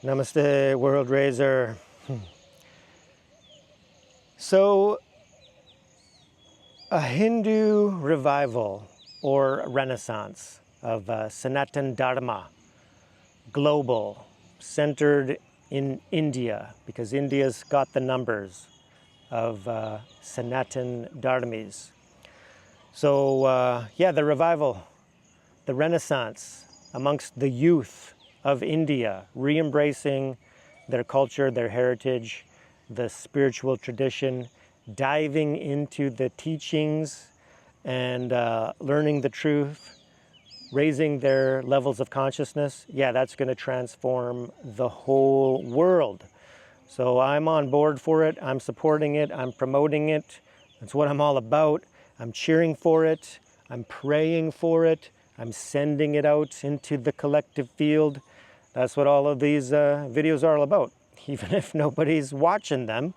Namaste, World Raiser. So, a Hindu revival or renaissance of Sanatan Dharma, global, centered in India, because India's got the numbers of Sanatan Dharmis. So, the revival, the renaissance amongst the youth of India, re-embracing their culture, their heritage, the spiritual tradition, diving into the teachings and learning the truth, raising their levels of consciousness. Yeah, that's going to transform the whole world. So I'm on board for it. I'm supporting it. I'm promoting it. That's what I'm all about. I'm cheering for it. I'm praying for it. I'm sending it out into the collective field. That's what all of these videos are all about, even if nobody's watching them.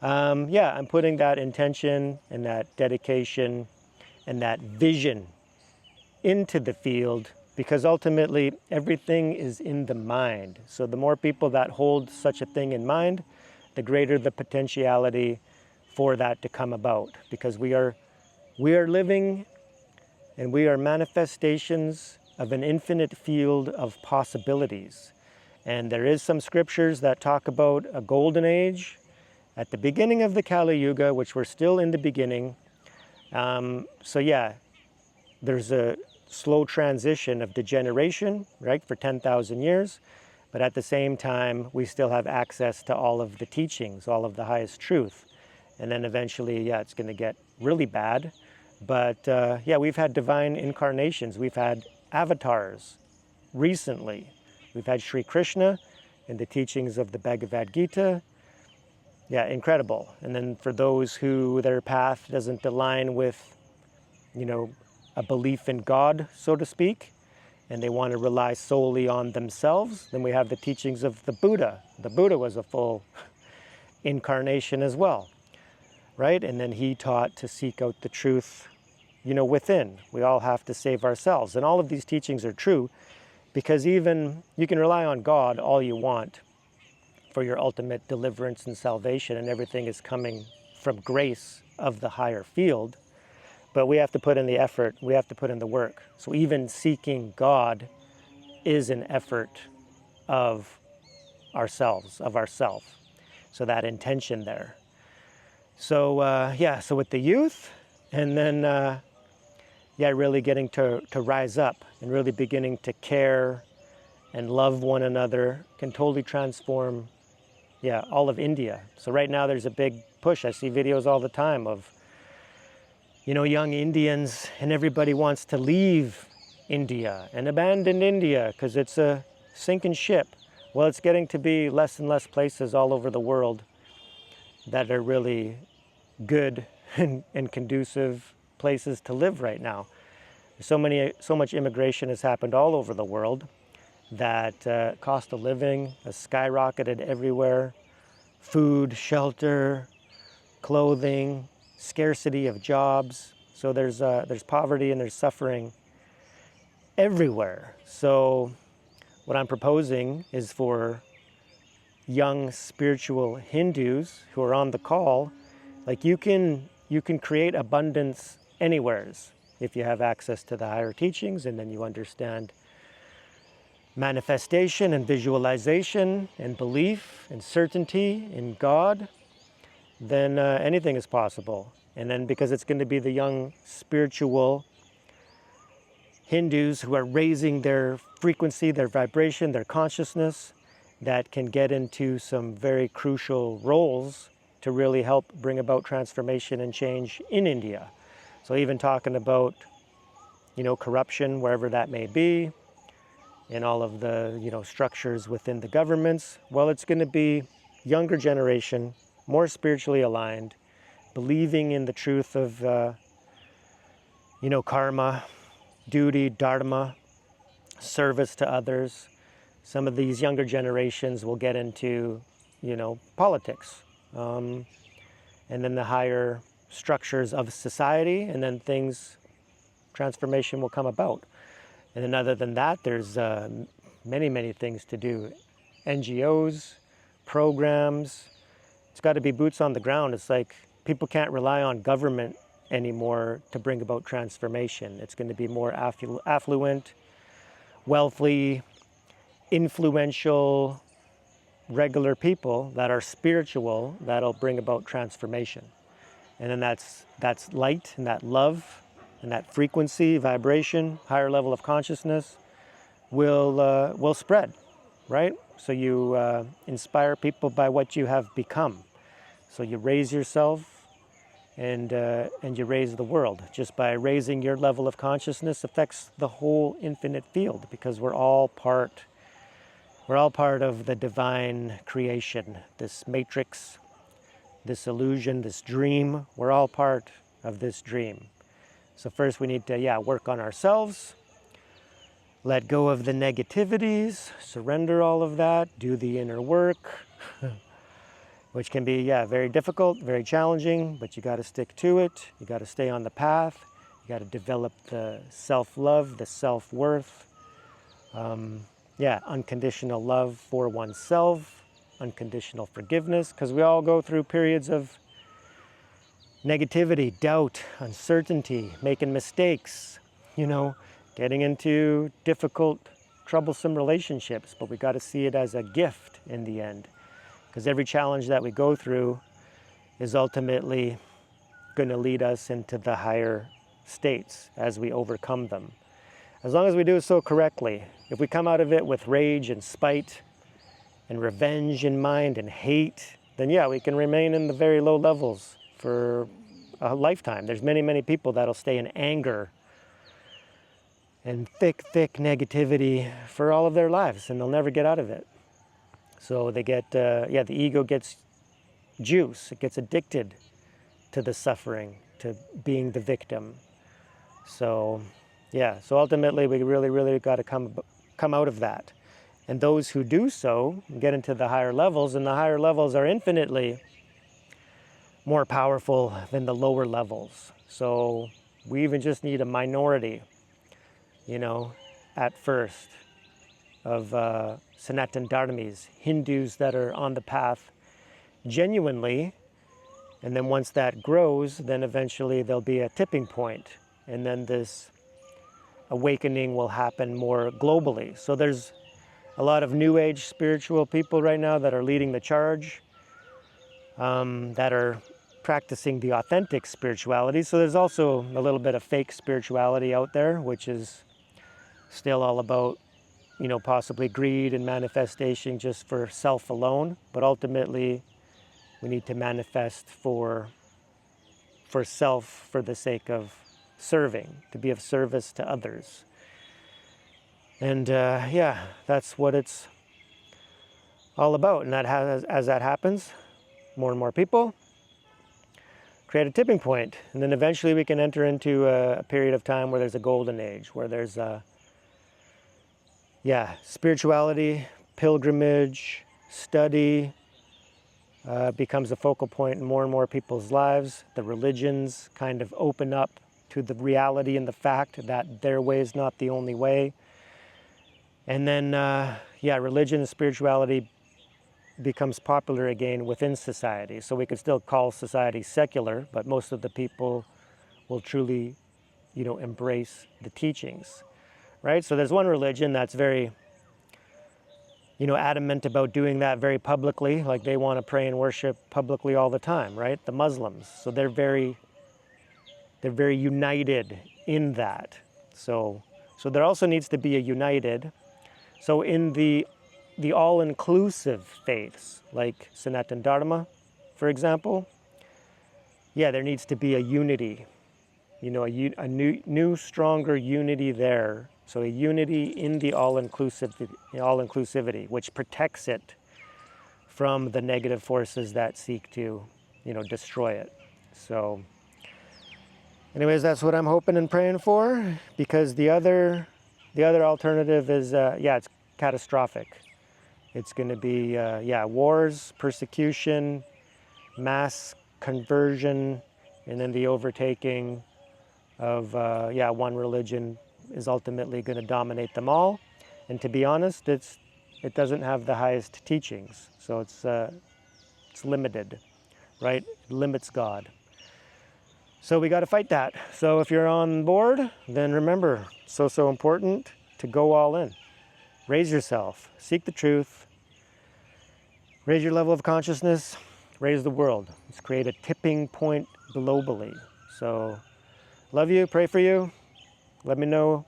I'm putting that intention and that dedication and that vision into the field, because ultimately everything is in the mind. So the more people that hold such a thing in mind, the greater the potentiality for that to come about, because we are living and we are manifestations of an infinite field of possibilities. And there is some scriptures that talk about a golden age at the beginning of the Kali Yuga, which we're still in the beginning. There's a slow transition of degeneration, right, for 10,000 years. But at the same time, we still have access to all of the teachings, all of the highest truth. And then eventually, it's going to get really bad. But we've had divine incarnations. We've had avatars recently. We've had Sri Krishna and the teachings of the Bhagavad Gita. Yeah, incredible. And then for those who their path doesn't align with, a belief in God, so to speak, and they want to rely solely on themselves, then we have the teachings of the Buddha. The Buddha was a full incarnation as well, right? And then he taught to seek out the truth, within. We all have to save ourselves. And all of these teachings are true, because even you can rely on God all you want for your ultimate deliverance and salvation, and everything is coming from grace of the higher field. But we have to put in the effort, we have to put in the work. So even seeking God is an effort of ourselves, of ourself. So that intention there. So so with the youth, and then really getting to rise up and really beginning to care and love one another can totally transform all of India. So right now there's a big push. I see videos all the time of young Indians, and everybody wants to leave India and abandon India because it's a sinking ship. Well, it's getting to be less and less places all over the world that are really good and conducive places to live right now. So much immigration has happened all over the world that cost of living has skyrocketed everywhere. Food, shelter, clothing, scarcity of jobs. So there's poverty and there's suffering everywhere. So what I'm proposing is for young spiritual Hindus who are on the call, like you can create abundance anywheres if you have access to the higher teachings, and then you understand manifestation and visualization and belief and certainty in God, then anything is possible. And then because it's going to be the young spiritual Hindus who are raising their frequency, their vibration, their consciousness, that can get into some very crucial roles to really help bring about transformation and change in India. So even talking about, corruption, wherever that may be, and all of the, structures within the governments, well, it's going to be younger generation, more spiritually aligned, believing in the truth of, karma, duty, dharma, service to others. Some of these younger generations will get into, politics, and then the higher structures of society, and then transformation will come about. And then other than that, there's many, many things to do NGOs, programs. It's got to be boots on the ground. It's like people can't rely on government anymore to bring about transformation. It's going to be more affluent, wealthy, influential, regular people that are spiritual that'll bring about transformation. And then that's light and that love and that frequency, vibration, higher level of consciousness will spread, right? So you inspire people by what you have become. So you raise yourself and you raise the world. Just by raising your level of consciousness affects the whole infinite field, because we're all part of the divine creation, this matrix, this illusion, this dream. We're all part of this dream. So first we need to, work on ourselves, let go of the negativities, surrender all of that, do the inner work, which can be, very difficult, very challenging, but you got to stick to it. You got to stay on the path. You got to develop the self-love, the self-worth, unconditional love for oneself, unconditional forgiveness, because we all go through periods of negativity, doubt, uncertainty, making mistakes, getting into difficult, troublesome relationships, but we got to see it as a gift in the end, because every challenge that we go through is ultimately going to lead us into the higher states as we overcome them. As long as we do so correctly. If we come out of it with rage and spite and revenge in mind and hate, then we can remain in the very low levels for a lifetime. There's many, many people that'll stay in anger and thick negativity for all of their lives, and they'll never get out of it. So they get, the ego gets juice. It gets addicted to the suffering, to being the victim. So ultimately we really, really got to come out of that. And those who do so get into the higher levels, and the higher levels are infinitely more powerful than the lower levels. So we even just need a minority, at first, of Sanatan Dharmis, Hindus that are on the path genuinely. And then once that grows, then eventually there'll be a tipping point. And then this awakening will happen more globally. So there's a lot of New Age spiritual people right now that are leading the charge, that are practicing the authentic spirituality. So there's also a little bit of fake spirituality out there, which is still all about, possibly greed and manifestation just for self alone. But ultimately, we need to manifest for self, for the sake of serving, to be of service to others. And that's what it's all about. And that as that happens, more and more people create a tipping point. And then eventually we can enter into a period of time where there's a golden age, where there's spirituality, pilgrimage, study becomes a focal point in more and more people's lives. The religions kind of open up to the reality and the fact that their way is not the only way. And then, religion and spirituality becomes popular again within society. So we could still call society secular, but most of the people will truly, embrace the teachings, right? So there's one religion that's very, adamant about doing that very publicly, like they want to pray and worship publicly all the time, right? The Muslims. So they're very united in that. So there also needs to be a united. So in the all-inclusive faiths, like Sanatan Dharma, for example, there needs to be a unity, a new, stronger unity there. So a unity in the all-inclusivity, which protects it from the negative forces that seek to, destroy it. So anyways, that's what I'm hoping and praying for, because the other alternative is, it's catastrophic. It's going to be, wars, persecution, mass conversion, and then the overtaking of, one religion is ultimately going to dominate them all. And to be honest, it's it doesn't have the highest teachings. So it's limited, right? It limits God. So we got to fight that. So if you're on board, then remember, so important to go all in. Raise yourself, seek the truth, raise your level of consciousness, raise the world. Let's create a tipping point globally. So love you, pray for you. Let me know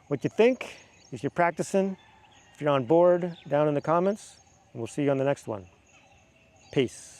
what you think, if you're practicing, if you're on board, down in the comments. And we'll see you on the next one. Peace.